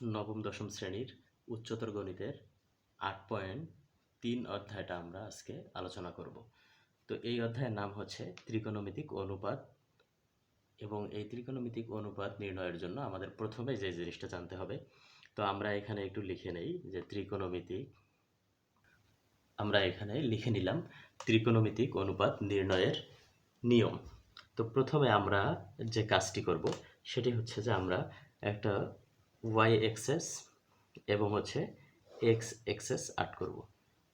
নবম দশম শ্রেণীর উচ্চতর গণিতের 8.3 অধ্যায়টা আমরা আজকে আলোচনা করব। তো এই অধ্যায়ের নাম হচ্ছে ত্রিকোণমিতিক অনুপাত, এবং এই ত্রিকোণমিতিক অনুপাত নির্ণয়ের জন্য আমাদের প্রথমে যে জিনিসটা জানতে হবে, তো আমরা এখানে একটু লিখে নেই যে আমরা এখানে লিখে নিলাম ত্রিকোণমিতিক অনুপাত নির্ণয়ের নিয়ম। তো প্রথমে আমরা যে কাজটি করব সেটি হচ্ছে যে আমরা একটা ওয়াই এক্সেস এবং হচ্ছে এক্স এক্সেস আট করব।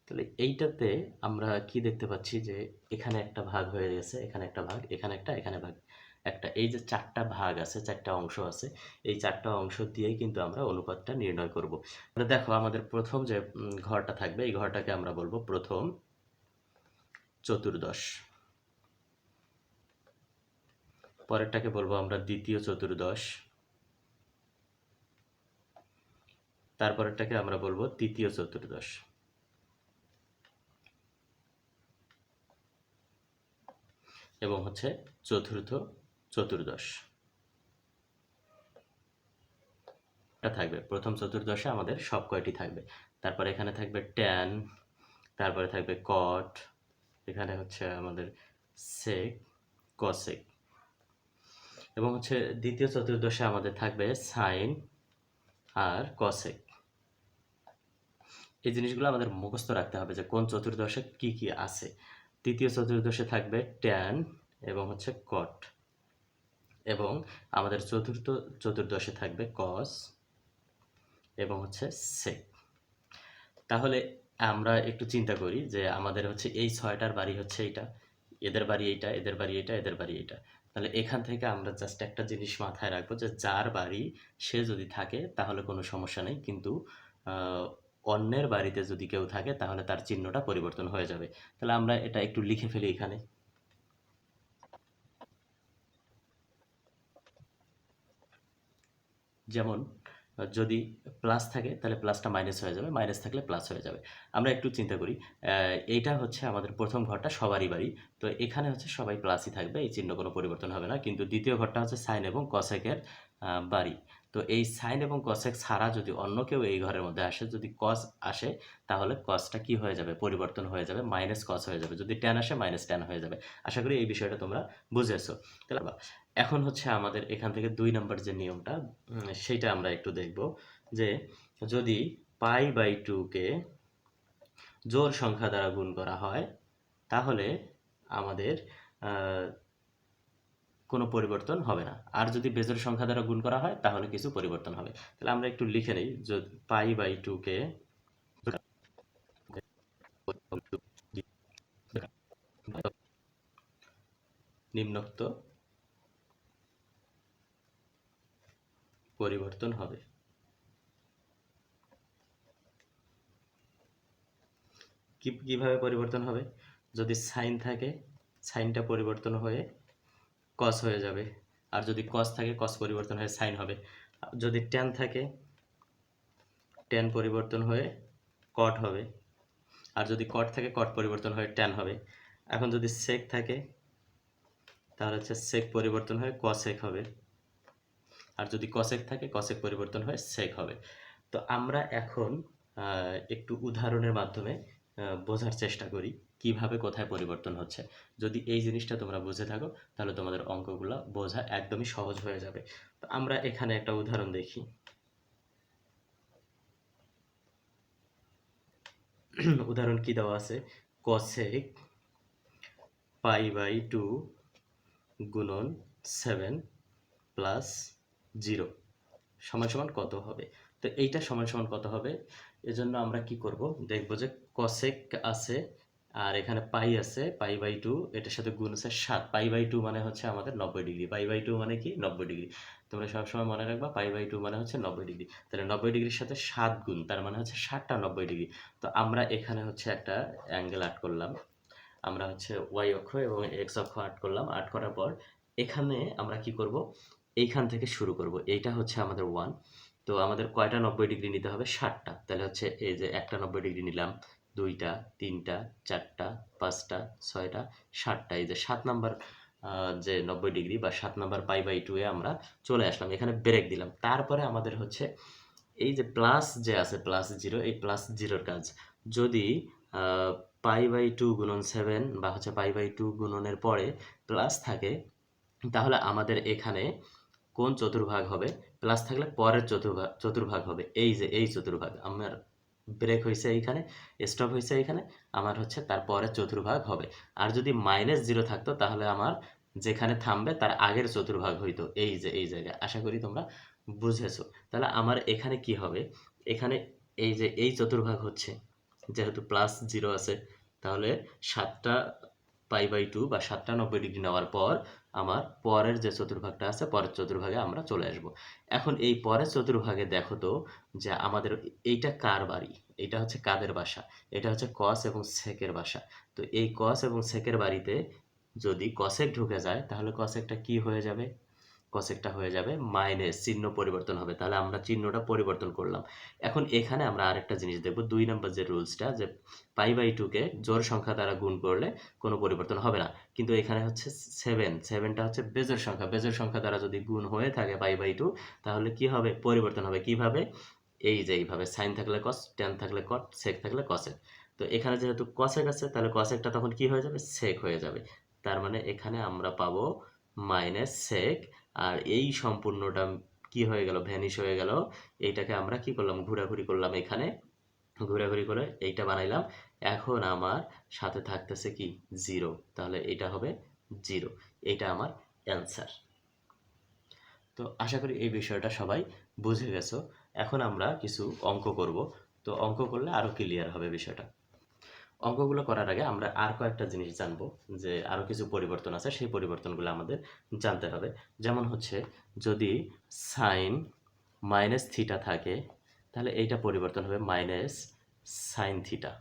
তাহলে এইটাতে আমরা কি দেখতে পাচ্ছি যে এখানে একটা ভাগ হয়ে গেছে, এখানে একটা ভাগ, এখানে একটা, এখানে ভাগ একটা, এই যে চারটা ভাগ আছে, চারটা অংশ আছে, এই চারটা অংশ দিয়েই কিন্তু আমরা অনুপাতটা নির্ণয় করব। তাহলে দেখো আমাদের প্রথম যে ঘরটা থাকবে, এই ঘরটাকে আমরা বলবো প্রথম চতুর্দশ, পরেরটাকে বলবো আমরা দ্বিতীয় চতুর্দশ, তারপরেরটাকে আমরা বলবো তৃতীয় চতুর্দশ, এবং হচ্ছে চতুর্থ চতুর্দশ থাকবে। প্রথম চতুর্দশে আমাদের সব কয়টি থাকবে। তারপরে এখানে থাকবে ট্যান, তারপরে থাকবে কট, এখানে হচ্ছে আমাদের সেক, কসেক, এবং হচ্ছে দ্বিতীয় চতুর্দশে আমাদের থাকবে সাইন আর কসেক। এই জিনিসগুলো আমাদের মুখস্থ রাখতে হবে যে কোন চতুর্দশে কি কি আছে। তৃতীয় চতুর্দশে থাকবে ট্যান এবং হচ্ছে কট, এবং আমাদের চতুর্থ চতুর্দশে থাকবে কস এবং হচ্ছে সেক। তাহলে আমরা একটু চিন্তা করি যে আমাদের হচ্ছে এই ছয়টার বাড়ি হচ্ছে এইটা, এদের বাড়ি এইটা, এদের বাড়ি এইটা, এদের বাড়ি এইটা। তাহলে এখান থেকে আমরা জাস্ট একটা জিনিস মাথায় রাখবো যে যার বাড়ি সে যদি থাকে তাহলে কোনো সমস্যা নেই, কিন্তু অন্যের বাড়িতে যদি কেউ থাকে তাহলে তার চিহ্নটা পরিবর্তন হয়ে যাবে। তাহলে আমরা এটা একটু লিখে ফেলি এখানে। যেমন যদি প্লাস থাকে তাহলে প্লাসটা মাইনাস হয়ে যাবে, মাইনাস থাকলে প্লাস হয়ে যাবে। আমরা একটু চিন্তা করি, এইটা হচ্ছে আমাদের প্রথম ঘরটা সবারই বাড়ি, তো এখানে হচ্ছে সবাই প্লাসই থাকবে, এই চিহ্ন কোনো পরিবর্তন হবে না। কিন্তু দ্বিতীয় ঘরটা হচ্ছে সাইন এবং কসেকের বাড়ি। তো এই সাইন এবং কসেক ছাড়া যদি অন্য কেউ এই ঘরের মধ্যে আসে, যদি কস আসে তাহলে কসটা কি হয়ে যাবে, পরিবর্তন হয়ে যাবে, মাইনাস কস হয়ে যাবে। যদি ট্যান আসে মাইনাস ট্যান হয়ে যাবে। আশা করি এই বিষয়টা তোমরা বুঝেছো। তাহলে এখন হচ্ছে আমাদের এখান থেকে 2 নাম্বার যে নিয়মটা, সেইটা আমরা একটু দেখব যে যদি পাই/2 কে জোড় সংখ্যা দ্বারা গুণ করা হয় তাহলে আমাদের কোনো পরিবর্তন হবে না, আর যদি বেজোড় সংখ্যা দ্বারা গুণ করা হয় তাহলে কিছু পরিবর্তন হবে। তাহলে আমরা একটু লিখে নিই, যদি পাই/2 কে নিম্নোক্ত পরিবর্তন হবে। কিভাবে পরিবর্তন হবে? যদি সাইন থাকে সাইনটা পরিবর্তন হয়ে কস হয়ে যাবে, আর যদি কস থাকে কস পরিবর্তন হয়ে সাইন হবে। যদি ট্যান থাকে ট্যান পরিবর্তন হয়ে কট হবে, আর যদি কট থাকে কট পরিবর্তন হয়ে ট্যান হবে। এখন যদি সেক থাকে তাহলে হচ্ছে সেক পরিবর্তন হয়ে কসেক হবে, আর যদি কসেক থাকে কসেক পরিবর্তন হয়ে সেক হবে। তো আমরা এখন একটু উদাহরণের মাধ্যমে বোঝার চেষ্টা করি কিভাবে কোথায় পরিবর্তন হচ্ছে। যদি এই জিনিসটা তোমরা বুঝে থাকো তাহলে তোমাদের অঙ্কগুলো বোঝা একদমই সহজ হয়ে যাবে। তো আমরা এখানে একটা উদাহরণ দেখি। উদাহরণ কি দেওয়া আছে? কসেক পাই/2 গুণন 7 প্লাস 0 সমান সমান কত হবে? তো এইটা সমান সমান কত হবে, এজন্য আমরা কি করব, দেখব যে কসেক আছে আর এখানে পাই আছে, পাই/2 এটার সাথে গুণ আছে 7। পাই/2 মানে হচ্ছে আমাদের 90 ডিগ্রি। পাই/2 মানে কি? 90 ডিগ্রি। তোমরা সবসময় মনে রাখবা পাই/2 মানে হচ্ছে 90 ডিগ্রি। তাহলে 90 ডিগ্রির সাথে 7 গুণ, তার মানে হচ্ছে 7টা 90 ডিগ্রি। তো আমরা এখানে হচ্ছে একটা অ্যাঙ্গেল আট করলাম। আমরা হচ্ছে ওয়াই অক্ষ এবং এক্স অক্ষ আট করলাম। আট করার পর এখানে আমরা কি করব, এইখান থেকে শুরু করব। এইটা হচ্ছে আমাদের 1। তো আমাদের কয়টা 90 ডিগ্রি নিতে হবে? 7টা। তাহলে হচ্ছে এই যে একটা 90 ডিগ্রি নিলাম, 2টা, 3টা, 4টা, 5টা, 6টা, 7টা। এই যে 7 নাম্বার যে 90 ডিগ্রি বা 7 নাম্বার পাই/2 এ আমরা চলে আসলাম। এখানে ব্রেক দিলাম। তারপরে আমাদের হচ্ছে এই যে প্লাস যে আছে প্লাস জিরো, এই প্লাস জিরোর কাজ যদি পাই/2 গুণন 7 বা হচ্ছে পাই/2 গুণনের পরে প্লাস থাকে, তাহলে আমাদের এখানে কোন চতুর্ভাগ হবে? প্লাস থাকলে পরের চতুর্ভাগ হবে। এই যে এই চতুর্ভাগ আমার ব্রেক হয়েছে এইখানে, স্টপ হয়েছে এইখানে, আমার হচ্ছে তার পরের চতুর্ভাগ হবে। আর যদি -0 থাকতো তাহলে আমার যেখানে থামবে তার আগের চতুর্ভাগ হইতো, এই যে এই জায়গায়। আশা করি তোমরা বুঝেছো। তাহলে আমার এখানে কি হবে? এখানে এই যে এই চতুর্ভাগ হচ্ছে, যেহেতু +0 আছে, তাহলে 7টা পাই/2 বা 7টা 90° নেওয়ার পর আমার পরের যে চতুর্ভাগটা আছে, পরের চতুর্ভাগে আমরা চলে আসব। এখন এই পরের চতুর্ভাগে দেখো তো যে আমাদের এইটা কার বাড়ি? এইটা হচ্ছে কাদের বাসা? এটা হচ্ছে কস এবং সেকের বাসা। তো এই কস এবং সেকের বাড়িতে যদি কসেক ঢুকে যায়, তাহলে কসেকটা কি হয়ে যাবে? কসেকটা হয়ে যাবে মাইনাস, চিহ্ন পরিবর্তন হবে। তাহলে আমরা চিহ্নটা পরিবর্তন করলাম। এখন এখানে আমরা আরেকটা জিনিস দেখব, 2 নম্বর যে রুলসটা, যে পাই/2 কে জোড় সংখ্যা দ্বারা গুণ করলে কোনো পরিবর্তন হবে না। কিন্তু এখানে হচ্ছে 7টা হচ্ছে বেজোড় সংখ্যা। বেজোড় সংখ্যা দ্বারা যদি গুণ হয়ে থাকে পাই/2, তাহলে কি হবে? পরিবর্তন হবে। কিভাবে? এই যে এইভাবে, সাইন থাকলে কস, ট্যান থাকলে কট, সেক থাকলে কসেক। তো এখানে যেহেতু কসেক আছে, তাহলে কসেকটা তখন কি হয়ে যাবে? সেক হয়ে যাবে। তার মানে এখানে আমরা পাবো মাইনাস সেক। আর এই সম্পূর্ণটা কি হয়ে গেল? ভ্যানিশ হয়ে গেল। এইটাকে আমরা কি করলাম? ঘোরাঘুরি করলাম এখানে, ঘোরাঘুরি করে এইটা বানাইলাম। এখন আমার সাথে থাকতেছে কি? 0। তাহলে এটা হবে 0। এটা আমার অ্যান্সার। তো আশা করি এই বিষয়টা সবাই বুঝে গেছো। এখন আমরা কিছু অঙ্ক করব। তো অঙ্ক করলে আরো ক্লিয়ার হবে বিষয়টা। অঙ্কগুলো করার আগে আমরা আর কয়েকটা জিনিস জানবো, যে আরো কিছু পরিবর্তন আছে, সেই পরিবর্তনগুলো আমাদের জানতে হবে। যেমন হচ্ছে, যদি সাইন মাইনাস থিটা থাকে, তাহলে এইটা পরিবর্তন হবে মাইনাস সাইন থিটা।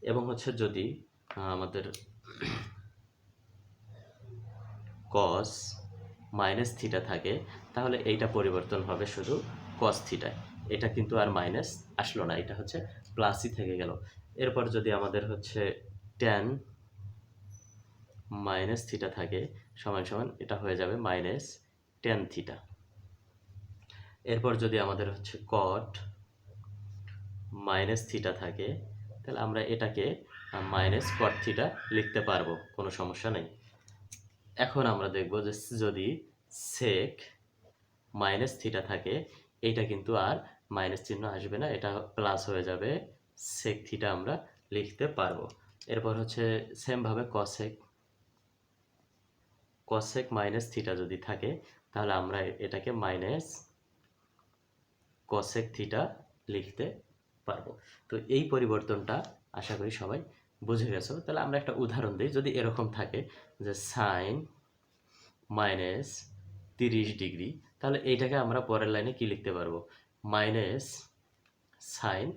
এবং হচ্ছে যদি আমাদের কস মাইনাস থিটা থাকে, তাহলে এইটা পরিবর্তন হবে শুধু কস থিটায়। এটা কিন্তু আর মাইনাস আসলো না, এটা হচ্ছে প্লাসই থেকে গেল। এরপর যদি আমাদের হচ্ছে ট্যান মাইনাস থিটা থাকে, সমান সমান এটা হয়ে যাবে মাইনাস ট্যান থিটা। এরপর যদি আমাদের হচ্ছে কট মাইনাস থিটা থাকে, তাহলে আমরা এটাকে মাইনাস কট থিটা লিখতে পারবো, কোনো সমস্যা নেই। এখন আমরা দেখব যে যদি সেক মাইনাস থিটা থাকে, এইটা কিন্তু আর মাইনাস চিহ্ন আসবে না, এটা প্লাস হয়ে যাবে, সেক থিটা আমরা লিখতে পারবো। এরপর হচ্ছে সেমভাবে কসেক কসেক মাইনাস থিটা যদি থাকে, তাহলে আমরা এটাকে মাইনাস কসেক থিটা লিখতে পারবো। তো এই পরিবর্তনটা আশা করি সবাই বুঝে গেছো। তাহলে আমরা একটা উদাহরণ দিই। যদি এরকম থাকে যে সাইন মাইনাস 30°, তাহলে এইটাকে আমরা পরের লাইনে কি লিখতে পারবো? মাইনাস সাইন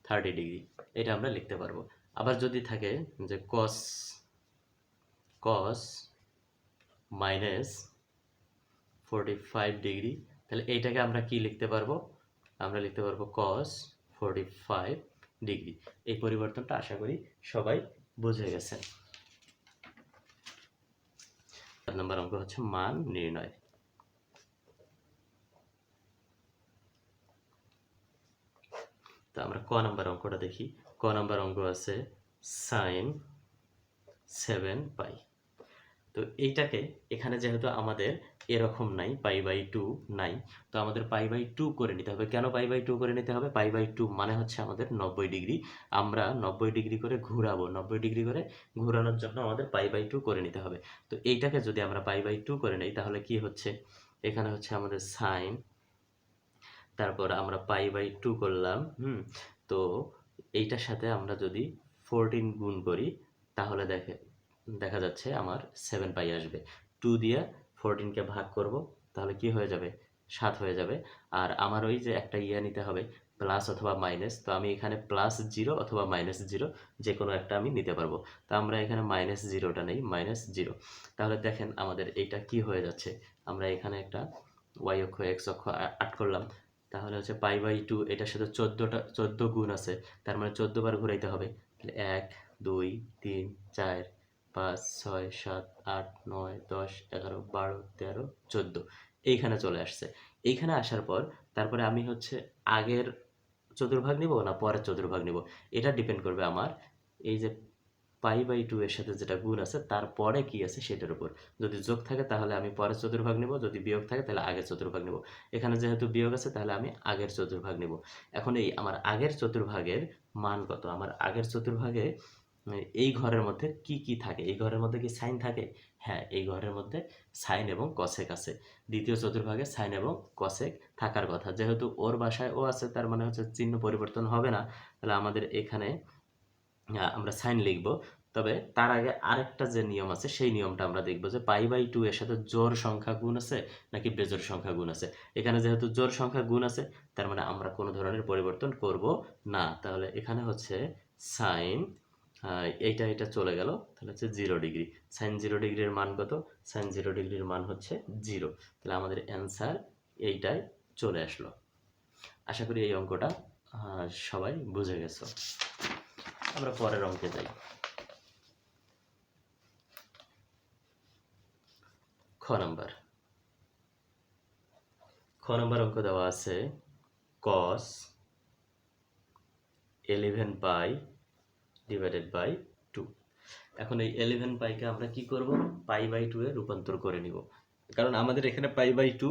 30°, এটা আমরা লিখতে পারবো। আবার যদি থাকে যে কস কস মাইনাস 45°, তাহলে এইটাকে আমরা কি লিখতে পারবো? আমরা লিখতে পারবো cos 45°। এই পরিবর্তনটা আশা করি সবাই বুঝে গেছেন। 4 নম্বর অঙ্ক হচ্ছে মান নির্ণয়। তো আমরা ক নাম্বার অঙ্কটা দেখি। ক নাম্বার অঙ্ক আছে sin 7π। তো এইটাকে এখানে যেহেতু আমাদের এরকম নাই, পাই/2 নাই, তো আমাদের পাই/2 করে নিতে হবে। কেন পাই/2 করে নিতে হবে? পাই/2 মানে হচ্ছে আমাদের 90°। আমরা 90° করে ঘুরাবো, 90° করে ঘোরানোর জন্য আমাদের পাই/2 করে নিতে হবে। তো এইটাকে যদি আমরা পাই/2 করে নেই, তাহলে কি হচ্ছে? এখানে হচ্ছে আমাদের সাইন, তারপর আমরা পাই/2 করলাম, তো এইটার সাথে আমরা যদি 14 গুণ করি, তাহলে দেখা যাচ্ছে আমার 7π আসবে। 2 দিয়ে 14কে ভাগ করব, তাহলে কি হয়ে যাবে? 7 হয়ে যাবে। আর আমার ওই যে একটা নিতে হবে, প্লাস অথবা মাইনাস। তো আমি এখানে +0 অথবা -0, যে কোনো একটা আমি নিতে পারবো। তো আমরা এখানে -0টা নেই, -0। তাহলে দেখেন আমাদের এইটা কি হয়ে যাচ্ছে? আমরা এখানে একটা y অক্ষ x অক্ষ আট করলাম, তাহলে হচ্ছে পাই/2, এটার সাথে 14 গুণ আছে, তার মানে 14 বার ঘুরাইতে হবে। তাহলে 1 2 3 4 5 6 7 8 9 10 11 12 13 14, এইখানে চলে আসছে। এইখানে আসার পর তারপরে আমি হচ্ছে আগের চতুর্ভাগ নিব না পরের চতুর্ভাগ নিব, এটা ডিপেন্ড করবে আমার এই যে π/2 এর সাথে যেটা গুণ আছে তারপরে কি আছে সেটার উপর। যদি যোগ থাকে তাহলে আমি পরের চতুর্ভাগ নিব, যদি বিয়োগ থাকে তাহলে আগের চতুর্ভাগ নিব। এখানে যেহেতু বিয়োগ আছে তাহলে আমি আগের চতুর্ভাগ নিব। এখন এই আমার আগের চতুর্ভাগের মান কত? আমার আগের চতুর্ভাগে এই ঘরের মধ্যে কি কি থাকে? এই ঘরের মধ্যে কি সাইন থাকে? হ্যাঁ, এই ঘরের মধ্যে সাইন এবং কসেক আছে। দ্বিতীয় চতুর্ভাগে সাইন এবং কসেক থাকার কথা। যেহেতু ওর বাসায় ও আছে তার মানে হচ্ছে চিহ্ন পরিবর্তন হবে না। তাহলে আমাদের এখানে আমরা সাইন লিখব। তবে তার আগে আরেকটা যে নিয়ম আছে সেই নিয়মটা আমরা দেখব যে π/2 এর সাথে জোড় সংখ্যা গুণ আছে নাকি বেজোড় সংখ্যা গুণ আছে। এখানে যেহেতু জোড় সংখ্যা গুণ আছে তার মানে আমরা কোনো ধরনের পরিবর্তন করব না। তাহলে এখানে হচ্ছে সাইন এইটা চলে গেল, তাহলে হচ্ছে 0 ডিগ্রি। সাইন 0 ডিগ্রির মান কত? সাইন 0 ডিগ্রির মান হচ্ছে 0। তাহলে আমাদের অ্যান্সার এইটাই চলে আসলো। আশা করি এই অঙ্কটা সবাই বুঝে গেছো। আমরা পরের অঙ্কে যাই। খ নাম্বার অঙ্ক দেওয়া আছে cos 11 ডিভাইডেড বাই 2। এখন এই 11 কে আমরা কি করব? π/2 এ রূপান্তর করে নিব, কারণ আমাদের এখানে π/2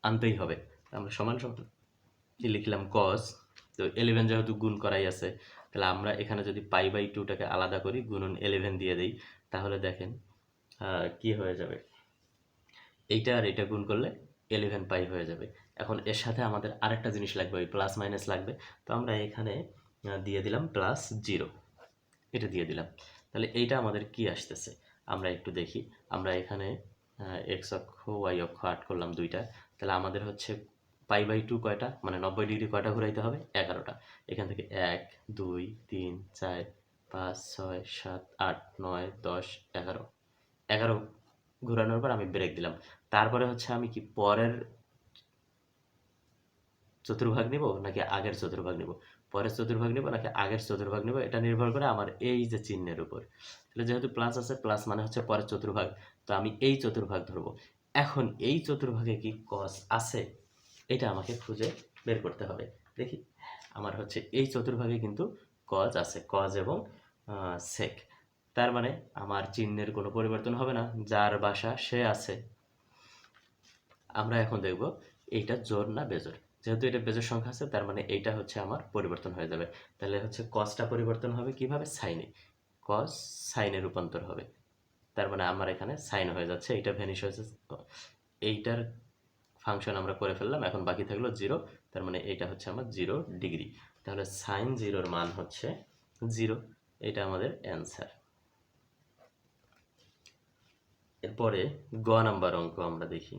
আনতেই হবে। আমরা সমান সমান কি লিখলাম cos, তো 11 যেহেতু গুণ করাই আছে তাহলে আমরা এখানে যদি π/2টাকে আলাদা করি গুণন 11 দিয়ে দেই তাহলে দেখেন কি হয়ে যাবে, এইটা আর এটা গুণ করলে 11 হয়ে যাবে। এখন এর সাথে আমাদের আরেকটা জিনিস লাগবে, ওই প্লাস মাইনাস লাগবে। তো আমরা এখানে দিয়ে দিলাম +0, এটা দিয়ে দিলাম। তাহলে এইটা আমাদের কি আসতেছে আমরা একটু দেখি। আমরা এখানে এক্স অক্ষ ওয়াই অক্ষ আট করলাম দুইটা। তাহলে আমাদের হচ্ছে π/2 কয়টা, মানে 90 ডিগ্রি কয়টা ঘুরাইতে হবে? 11টা। এখান থেকে 1 2 3 4 5 6 7 8 9 10 11, 11 ঘোরানোর পর আমি ব্রেক দিলাম। তারপরে হচ্ছে আমি কি পরের চতুর্ভাগ নিব নাকি আগের চতুর্ভাগ নিব? পরের চতুর্ভাগ নিব নাকি আগের চতুর্ভাগ নিব, এটা নির্ভর করে আমার এই যে চিহ্নের উপর। তাহলে যেহেতু প্লাস আছে, প্লাস মানে হচ্ছে পরের চতুর্ভাগ, তো আমি এই চতুর্ভাগ ধরবো। এখন এই চতুর্ভাগে কি cos আছে? এটা আমাকে খুঁজে বের করতে হবে। দেখি, আমার হচ্ছে এই চতুর্ভাগে কিন্তু cos আছে, cos এবং sec। তার মানে আমার চিহ্নের কোনো পরিবর্তন হবে না, যার বাসা সে আছে। আমরা এখন দেখব এইটা জোড় না বেজোড়। যেহেতু এটা বেজোড় সংখ্যা আছে তার মানে এইটা হচ্ছে আমার পরিবর্তন হয়ে যাবে। তাহলে হচ্ছে কসটা পরিবর্তন হবে কিভাবে? সাইনে। কস সাইনে রূপান্তর হবে। তার মানে আমার এখানে সাইন হয়ে যাচ্ছে, এইটা ভ্যানিশ হয়েছে। এইটার ফাংশন আমরা করে ফেললাম, এখন বাকি থাকলো 0। তার মানে এইটা হচ্ছে আমার 0 ডিগ্রি। তাহলে সাইন 0-র মান হচ্ছে 0। এটা আমাদের অ্যান্সার। এরপরে গ নাম্বার অঙ্ক আমরা দেখি।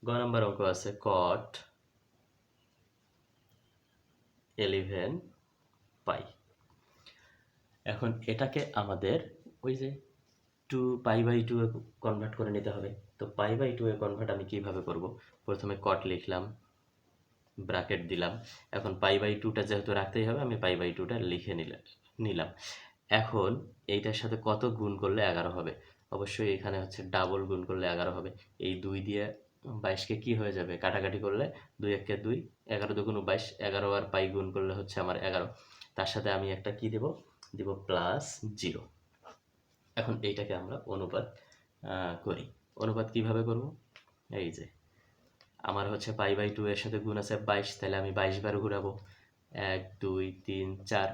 গ নাম্বার অঙ্ক আছে cot 11 পাই। এখন এটাকে আমাদের ওই যে π/2 এ কনভার্ট করে নিতে হবে। তো π/2 এ কনভার্ট আমি কিভাবে করব? প্রথমে cot লিখলাম, ব্র্যাকেট দিলাম। এখন π/2টা যেহেতু রাখতেই হবে আমি π/2টা লিখে নিলাম। এখন এইটার সাথে কত গুণ করলে 11 হবে? অবশ্যই এখানে হচ্ছে ডাবল গুণ করলে 11 হবে। এই 2 দিয়ে 22কে কি হয়ে যাবে? কাটাকাটি করলে 2 একে 2, 11 দুগুণ 22, 11 আর পাই গুণ করলে হচ্ছে আমার 11। তার সাথে আমি একটা কি দেব? দিব +0। এখন এইটাকে আমরা অনুপাত করি। অনুপাত কিভাবে করব? এই যে আমার হচ্ছে π/2 এর সাথে গুণ আছে 22, তাহলে আমি 22 বার ঘুরাবো। 1 2 3 4,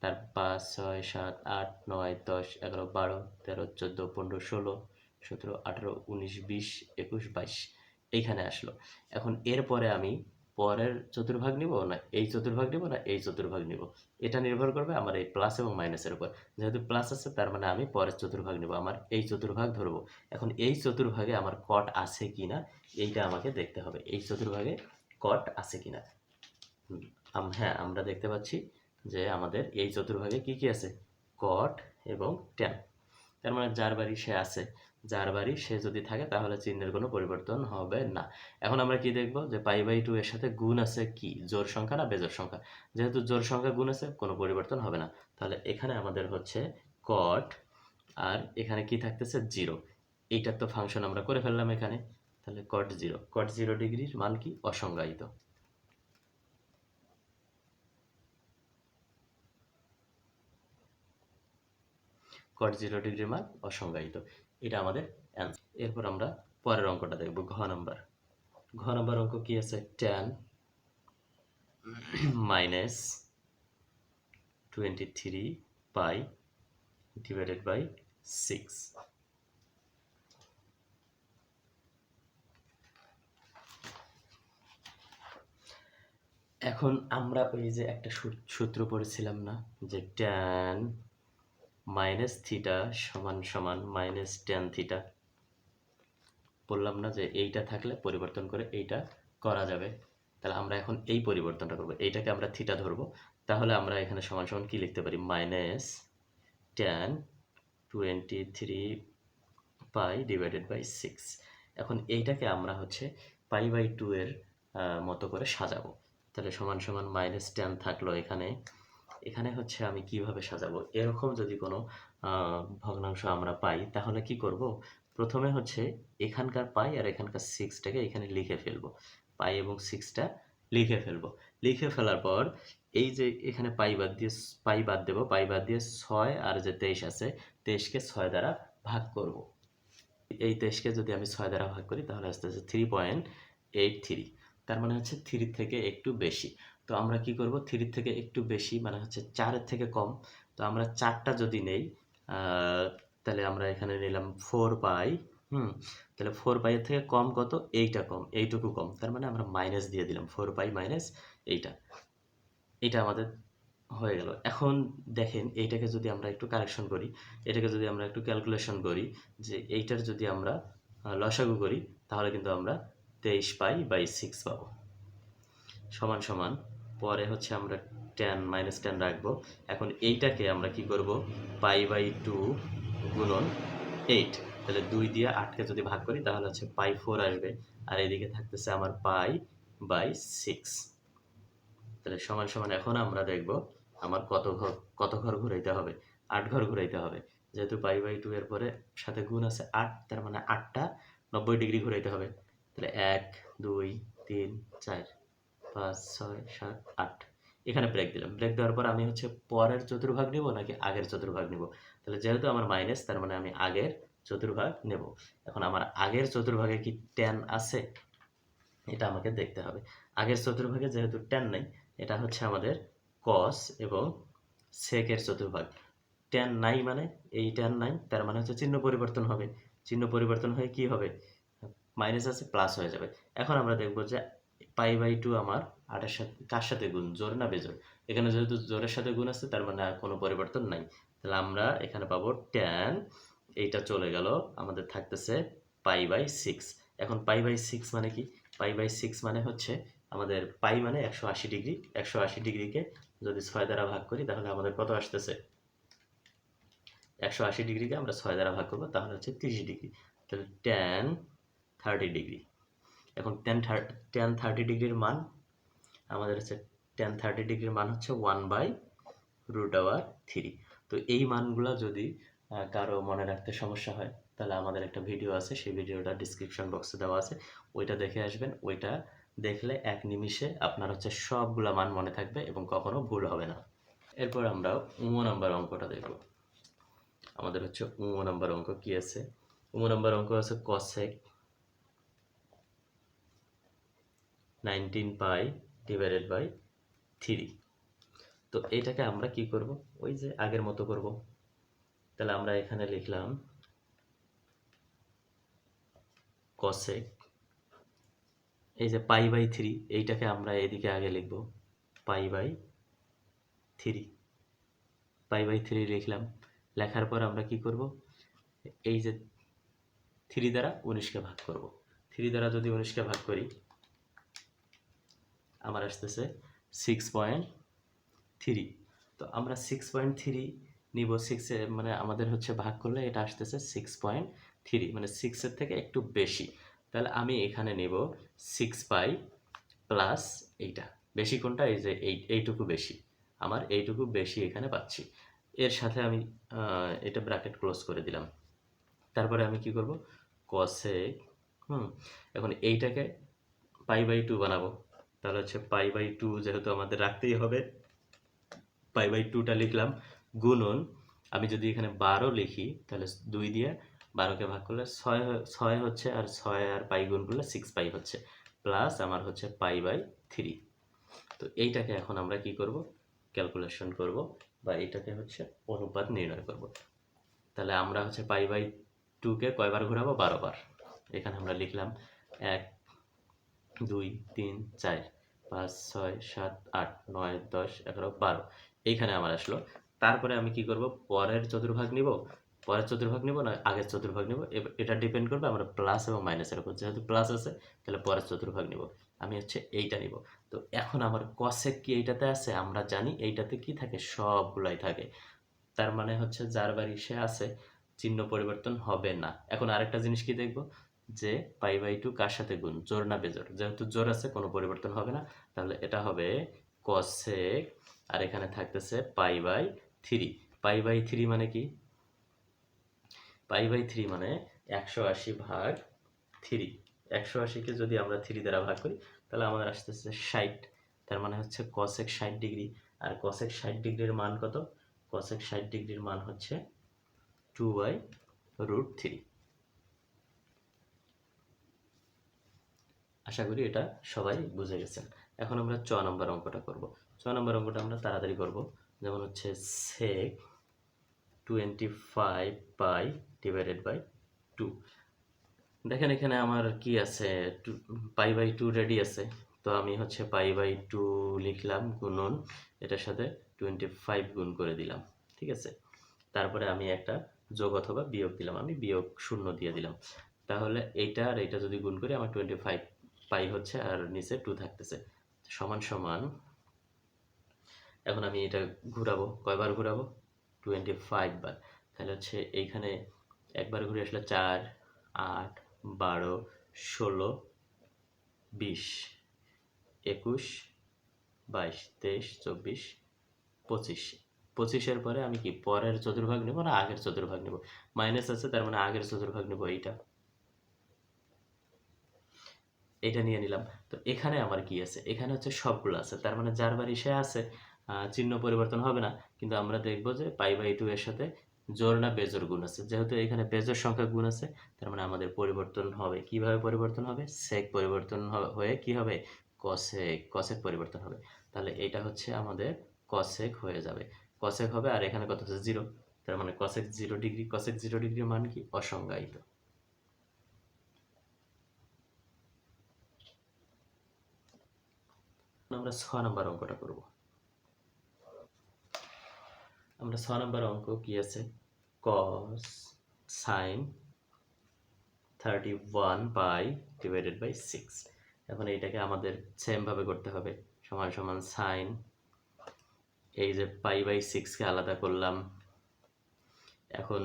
তার 5 6 7 8 9 10 11 12 13 14 15 16 17 18 19 20 21 22 এইখানে আসলো। এখন এরপরে আমি পরের চতুর্ভাগ নিব না এই চতুর্ভাগ নিব না এই চতুর্ভাগ নিব, এটা নির্ভর করবে আমার এই প্লাস এবং মাইনাসের উপর। যেহেতু প্লাস আছে তার মানে আমি পরের চতুর্ভাগ নিব, আমার এই চতুর্ভাগ ধরবো। এখন এই চতুর্ভাগে আমার কট আছে কিনা এইটা আমাকে দেখতে হবে, এই চতুর্ভাগে কট আছে কিনা। হ্যাঁ, আমরা দেখতে পাচ্ছি যে আমাদের এই চতুর্ভাগে কি কি আছে? কট এবং ট্যান। তার মানে যার বাড়ি সে আছে, যার বাড়ি সে যদি থাকে তাহলে চিহ্নের কোনো পরিবর্তন হবে না। এখন আমরা কি দেখব যে π/2 এর সাথে গুণ আছে কি, জোড় সংখ্যা না বেজোড় সংখ্যা? যেহেতু জোড় সংখ্যা গুণ আছে কোনো পরিবর্তন হবে না। তাহলে এখানে আমাদের হচ্ছে কট আর এখানে কি থাকতেছে 0। এইটার তো ফাংশন আমরা করে ফেললাম এখানে। তাহলে cot 0 ডিগ্রির মান কি? অসংজ্ঞায়িত। cot 0 ডিগ্রির মান অসংজ্ঞায়িত। এটা আমাদের অ্যান্সার। এরপর আমরা পরের অঙ্কটা দেখব, ঘ নাম্বার। ঘ নাম্বার অঙ্ক কি আছে? tan minus 23 pi divided by 6। এখন আমরা ওই যে একটা সূত্র পড়েছিলাম না, যে tan মাইনাস থিটা সমান সমান মাইনাস tan থিটা, বললাম না যে এইটা থাকলে পরিবর্তন করে এইটা করা যাবে। তাহলে আমরা এখন এই পরিবর্তনটা করবো, এইটাকে আমরা থিটা ধরবো। তাহলে আমরা এখানে সমান সমান কি লিখতে পারি? Minus tan 23 pi divided by 6। এখন এইটাকে আমরা হচ্ছে পাই বাই 2 এর মতো করে সাজাবো। তাহলে সমান সমান মাইনাস tan থাকলো এখানে। এখানে হচ্ছে আমি কিভাবে সাজাবো? এরকম যদি কোনো ভগ্নাংশ আমরা পাই তাহলে কি করব? প্রথমে হচ্ছে এখানকার পাই আর এখানকার 6টাকে এখানে লিখে ফেলবো। পাই এবং 6টা লিখে ফেলবো। লিখে ফেলার পর এই যে এখানে পাই বাদ দেবো। পাই বাদ দিয়ে 6 আর যে 23 আছে, 23কে 6 দ্বারা ভাগ করব। এই 23কে যদি আমি 6 দ্বারা ভাগ করি তাহলে আসতেছে 3.83। তার মানে হচ্ছে 3 থেকে একটু বেশি। তো আমরা কি করব? 3 থেকে একটু বেশি মানে হচ্ছে 4 এর থেকে কম। তো আমরা 4টা যদি নেই, তাহলে আমরা এখানে নিলাম 4 পাই। তাহলে 4 পাই এর থেকে কম কত? এইটা কম, এইটুকু কম। তার মানে আমরা মাইনাস দিয়ে দিলাম, 4 পাই মাইনাস এইটা। এটা আমাদের হয়ে গেল। এখন দেখেন এইটাকে যদি আমরা একটু কারেকশন করি, এটাকে যদি আমরা একটু ক্যালকুলেশন করি, যে এইটার যদি আমরা লসাগু করি তাহলে কিন্তু আমরা 23 পাই বাই 6 পাবো। সমান সমান পরে হচ্ছে আমরা মাইনাস টেন রাখবো। এখন এইটাকে আমরা কি করব? পাই বাই 2 গুণন 8। তাহলে 2 দিয়ে 8কে যদি ভাগ করি তাহলে হচ্ছে পাই 4 আসবে। আর এদিকে থাকতেছে আমার পাই বাই 6। তাহলে সমান সমান এখন আমরা দেখব আমার কত ঘর ঘুরাইতে হবে? 8 ঘর ঘুরাইতে হবে। যেহেতু পাই বাই 2 এর পরে সাথে গুণ আছে 8, তার মানে 8টা 90 ডিগ্রি ঘুরাইতে হবে। তাহলে 1 2 3 4 5 6 7 8। এখানে ব্রেক দিলাম। ব্রেক দেওয়ার পর আমি হচ্ছে পরের চতুর্ভাগ নিব নাকি আগের চতুর্ভাগ নিব? তাহলে যেহেতু আমার মাইনাস, তার মানে আমি আগের চতুর্ভাগ নেব। এখন আমার আগের চতুর্ভাগে কি tan আছে? এটা আমাকে দেখতে হবে। আগের চতুর্ভাগে যেহেতু tan নাই, এটা হচ্ছে আমাদের cos এবং sec এর চতুর্ভাগ। tan নাই মানে এই tan নাই, তার মানে হচ্ছে চিহ্ন পরিবর্তন হবে। চিহ্ন পরিবর্তন হয়ে কি হবে? মাইনাস আছে প্লাস হয়ে যাবে। এখন আমরা দেখব যে পাই বাই 2 আমার 8 এর সাথে কার সাথে গুণ? জোড় না বেজোড়? এখানে যেহেতু জোড়ের সাথে গুণ আছে তার মানে আর কোনো পরিবর্তন নাই। তাহলে আমরা এখানে পাবো tan, এইটা চলে গেল, আমাদের থাকতেছে পাই বাই 6। এখন পাই বাই 6 মানে কি? পাই বাই 6 মানে হচ্ছে আমাদের পাই মানে 180 ডিগ্রি। 180 ডিগ্রিকে যদি 6 দ্বারা ভাগ করি তাহলে আমাদের কত আসতেছে? 180 ডিগ্রিকে আমরা 6 দ্বারা ভাগ করবো তাহলে হচ্ছে 30 ডিগ্রি। তাহলে tan 30 ডিগ্রি। এখন tan 30 ডিগ্রির মান আমাদের হচ্ছে tan 30 ডিগ্রির মান হচ্ছে 1/√3। তো এই মানগুলো যদি কারো মনে রাখতে সমস্যা হয় তাহলে আমাদের একটা ভিডিও আছে, সেই ভিডিওটা ডিসক্রিপশন বক্সে দেওয়া আছে, ওইটা দেখে আসবেন। ওইটা দেখলে এক নিমিষে আপনার হচ্ছে সবগুলা মান মনে থাকবে এবং কখনো ভুল হবে না। এরপর আমরা নাম্বার অঙ্কটা দেখব। আমাদের হচ্ছে নাম্বার অঙ্ক কি আছে? নাম্বার অঙ্ক আছে cosec 19 পাই ডিভাইডেড বাই 3। তো এইটাকে আমরা কি করব? ওই যে আগের মতো করব। তাহলে আমরা এখানে লিখলাম cosec, এই যে পাই বাই 3, এইটাকে আমরা এদিকে আগে লিখব পাই বাই 3। পাই বাই 3 লিখলাম। লেখার পর আমরা কি করব? এই যে 3 দ্বারা 19কে ভাগ করব। 3 দ্বারা যদি 19কে ভাগ করি আমার আসতেছে 6.3। তো আমরা 6.3 নিব। 6 মানে আমাদের হচ্ছে ভাগ করলে এটা আসতেছে 6.3, মানে 6 এর থেকে একটু বেশি। তাহলে আমি এখানে নেব 6 পাই প্লাস এইটা। বেশি কোনটা? এই যে এইটুকু বেশি। আমার এইটুকু বেশি এখানে পাচ্ছি। এর সাথে আমি এটা ব্র্যাকেট ক্লোজ করে দিলাম। তারপরে আমি কি করব? cosec এখন এইটাকে π/2 বানাবো, তাহলে হচ্ছে π/2 যেহেতু আমাদের রাখতেই হবে, π/2টা লিখলাম, গুণন আমি যদি এখানে 12 লিখি তাহলে 2 দিয়ে 12কে ভাগ করলে 6 হচ্ছে, আর 6 আর পাই গুণ করলে 6π হচ্ছে, প্লাস আমার হচ্ছে π/3। তো এইটাকে এখন আমরা কি করব, ক্যালকুলেশন করব, বা এইটাকে হচ্ছে অনুপাত নির্ণয় করব। তাহলে আমরা হচ্ছে π/2কে কয়বার ঘোরাবো, 12 বার। এখানে আমরা লিখলাম 1 2 3 4 5 6 7 8 9 10 11 12, এইখানে আমার আসলো। তারপরে আমি কি করব, পরের চতুর্ভাগ নিব, না আগের চতুর্ভাগ নিব, এটা ডিপেন্ড করবে আমরা প্লাস এবং মাইনাসের উপর। যেহেতু প্লাস আছে তাহলে পরের চতুর্ভাগ নিব, আমি হচ্ছে এইটা নিব। তো এখন আমার কসেক কি এইটাতে আছে, আমরা জানি এইটাতে কি থাকে, সবগুলাই থাকে। তার মানে হচ্ছে যার বাড়ি সে আছে, চিহ্ন পরিবর্তন হবে না। এখন আরেকটা জিনিস কি দেখব, যে π/2 কার সাথে গুণ, জোড় না বেজোড়। যেহেতু জোড় আছে কোনো পরিবর্তন হবে না, তাহলে এটা হবে কসেক, আর এখানে থাকতেছে π/3। π/3 মানে কি, π/3 মানে 180 ভাগ 3। 180কে যদি আমরা 3 দ্বারা ভাগ করি তাহলে আমাদের আসতেছে 60। তার মানে হচ্ছে কসেক 60 ডিগ্রি। আর কসেক 60 ডিগ্রির মান কত, কসেক 60 ডিগ্রির মান হচ্ছে 2/√3। আশা করি এটা সবাই বুঝে গেছেন। এখন আমরা 6 নম্বর অঙ্কটা করব। 6 নম্বর অঙ্কটা আমরা তাড়াতাড়ি করব। যেমন হচ্ছে sec 25π ডিভাইডেড বাই 2। দেখেন এখানে আমার কি আছে, π/2 রেডি আছে। তো আমি হচ্ছে π/2 লিখলাম, গুণন এটার সাথে 25 গুণ করে দিলাম, ঠিক আছে। তারপরে আমি একটা যোগ অথবা বিয়োগ দিলাম, আমি বিয়োগ 0 দিয়ে দিলাম। তাহলে এইটা আর এইটা যদি গুণ করি আমার 25 পাই হচ্ছে, আর নিচে 2 থাকতেছে, সমান সমান। এখন আমি এটা ঘুরাবো, কয়বার ঘুরাবো, 25 বার। তাহলে হচ্ছে এইখানে একবার ঘুরে আসলে 4 8 12 16 20 21 22 23 24 25। 25-এর পরে আমি কি পরের চতুর্ভাগ নেব না আগের চতুর্ভাগ নেব, মাইনাস আছে তার মানে আগের চতুর্ভাগ নেব, এইটা নিয়ে নিলাম। তো এখানে আমার কি আছে, এখানে হচ্ছে সবগুলো আছে, তার মানে যার বাড়ি সে আছে, চিহ্ন পরিবর্তন হবে না। কিন্তু আমরা দেখব যে π/2 এর সাথে জোড় না বেজোড় গুণ আছে। যেহেতু এখানে বেজোড় সংখ্যা গুণ আছে, তার মানে আমাদের পরিবর্তন হবে, কিভাবে পরিবর্তন হবে, সেক পরিবর্তন হয়ে কি হবে, কসেক, কসেক পরিবর্তন হবে। তাহলে এটা হচ্ছে আমাদের কসেক হয়ে যাবে, কসেক হবে। আর এখানে কত হচ্ছে 0, তার মানে কসেক 0 ডিগ্রি। কসেক 0 ডিগ্রির মান কি, অসংজ্ঞায়িত। আমরা 6 নম্বর অঙ্কটা করব। আমরা 6 নম্বর অঙ্ক কি আছে, cos sin 31π ডিভাইডেড বাই 6। এখন এইটাকে আমাদের সেম ভাবে করতে হবে, সমান সমান সাইন, এই যে π/6কে আলাদা করলাম, এখন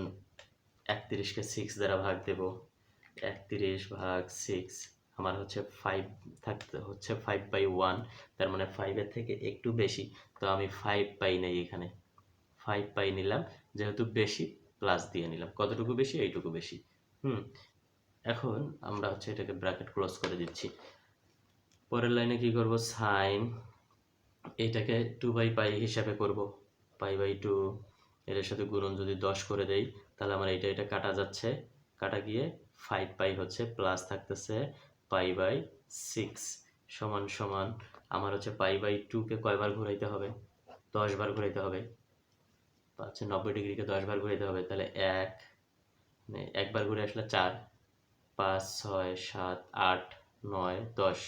31কে 6 দ্বারা ভাগ দেব, 31 ভাগ 6 আমার হচ্ছে 5 থাকতে হচ্ছে 5/1, তার মানে 5 এর থেকে একটু বেশি। তো আমি 5π নেই, এখানে 5π নিলাম, যেহেতু বেশি প্লাস দিয়ে নিলাম, কতটুকু বেশি, এইটুকু বেশি। এখন আমরা হচ্ছে এটাকে ব্র্যাকেট ক্লোজ করে দিচ্ছি। পরের লাইনে কি করব, সাইন, এইটাকে 2/π হিসাবে করব, π/2 এর সাথে গুণন যদি 10 করে দেই তাহলে আমার এটা কাটা যাচ্ছে, কাটা গিয়ে 5π হচ্ছে, প্লাস থাকতেছে π/6 সমান সমান আমার হচ্ছে π/2কে কয়বার ঘুরাইতে হবে, 10 বার ঘুরাইতে হবে। হচ্ছে 90 ডিগ্রিকে 10 বার ঘুরাইতে হবে, তাহলে একবার ঘুরে আসলে 4 5 6 7 8 9 10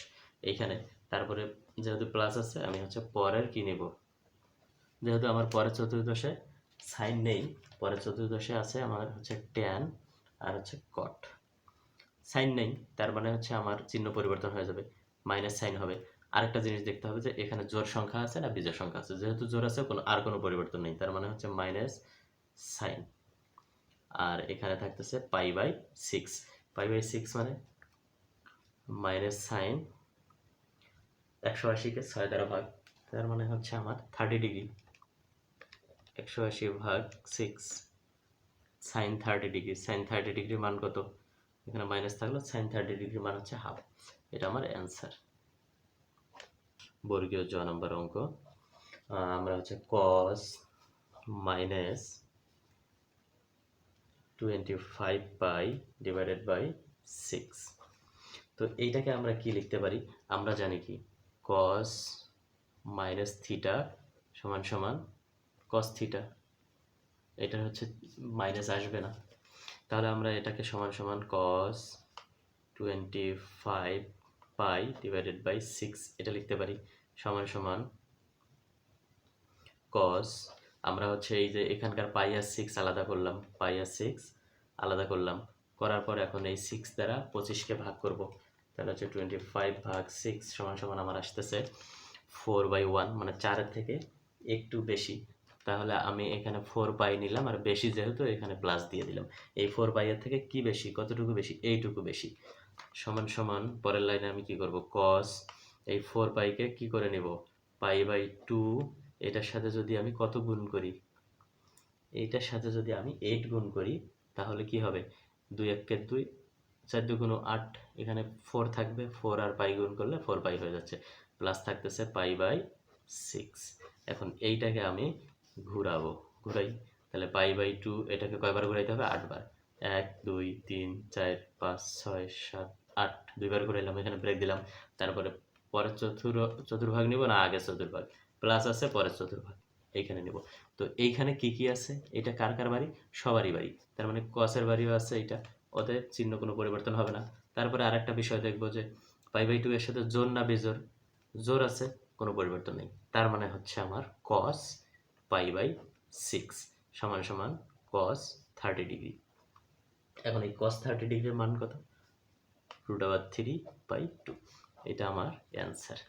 এইখানে। তারপরে যেহেতু প্লাস আছে আমি হচ্ছে পরের কি নেব, যেহেতু আমার পরের চতুর্দশে সাইন নেই, পরের চতুর্দশে আছে আমার হচ্ছে ট্যান আর হচ্ছে কট। সাইন নেই তার মানে হচ্ছে আমার চিহ্ন পরিবর্তন হয়ে যাবে, মাইনাস সাইন হবে। আরেকটা জিনিস দেখতে হবে যে এখানে জোড় সংখ্যা আছে না বিজোড় সংখ্যা আছে, যেহেতু জোড় আছে কোনো পরিবর্তন নেই, তার মানে হচ্ছে মাইনাস সাইন। আর এখানে থাকতেছে π/6, π/6 মানে মাইনাস সাইন 180কে 6 দ্বারা ভাগ, তার মানে হচ্ছে আমার 30 ডিগ্রি। 180 ভাগ 6 সাইন 30 ডিগ্রি, সাইন 30 ডিগ্রির মান কত, এখানে মাইনাস থাকলো, সাইন 30 ডিগ্রি মান হচ্ছে হাফ। এটা আমার অ্যান্সার। বর্গীয় জ নম্বর অঙ্ক। আমরা হচ্ছে cos minus 25 pi divided by 6। তো এইটাকে আমরা কি লিখতে পারি? আমরা জানি কি cos মাইনাস থিটা সমান সমান cos থিটা। এটা হচ্ছে মাইনাস আসবে না, তাহলে আমরা এটাকে সমান সমান cos 25 পাই ডিভাইডেড বাই 6 এটা লিখতে পারি, সমান সমান cos, আমরা হচ্ছে এই যে এখানকার পাই আর 6 আলাদা করলাম, পাই আর 6 আলাদা করলাম, করার পর এখন এই 6 দ্বারা 25কে ভাগ করব, তাহলে হচ্ছে 25 ভাগ 6 সমান সমান আমার আসতেছে 4/1, মানে 4-এর থেকে একটু বেশি। তাহলে আমি এখানে 4 পাই নিলাম, আর বেশি যেহেতু এখানে প্লাস দিয়ে দিলাম। এই 4 পাই এর থেকে কি বেশি, কতটুকু বেশি? এইটুকু বেশি। সমান সমান পরের লাইনে আমি কি করব, cos এই 4 পাইকে কি করে নেব, পাই/2, এটার সাথে যদি আমি কত গুণ করি, এইটার সাথে যদি আমি 8 গুণ করি, তাহলে কি হবে, 2 1 2, 4 2 8, এখানে 4 থাকবে, 4 আর পাই গুণ করলে 4 পাই হয়ে যাচ্ছে, প্লাস থাকতেছে পাই/6। এখন এইটাকে আমি ঘুরাবো, ঘুরাই, তাহলে পাই/2 এটাকে কয়বার ঘুরাইতে হবে, 8 বার, 1 2 3 4 5 6 7 8, দুইবার ঘুরাইলাম, এখানে ব্রেক দিলাম, তারপরে পরের চতুর্ভাগ নিব না আগের চতুর্ভাগ, প্লাস আছে পরের চতুর্ভাগ এইখানে নিব। তো এইখানে কি কি আছে, এটা কার কার বাড়ি, সবারই বাড়ি, তার মানে কসের বাড়িও আছে এটা, অতএব চিহ্ন কোনো পরিবর্তন হবে না। তারপরে আরেকটা বিষয় দেখবো যে পাই/2 এর সাথে জোর না বেজোর, জোর আছে, কোনো পরিবর্তন নেই, তার মানে হচ্ছে আমার cos পাই/6 সমান সমান cos 30 ডিগ্রি। এখন এই cos 30 ডিগ্রির মান কত, √3/2, এটা আমার অ্যান্সার।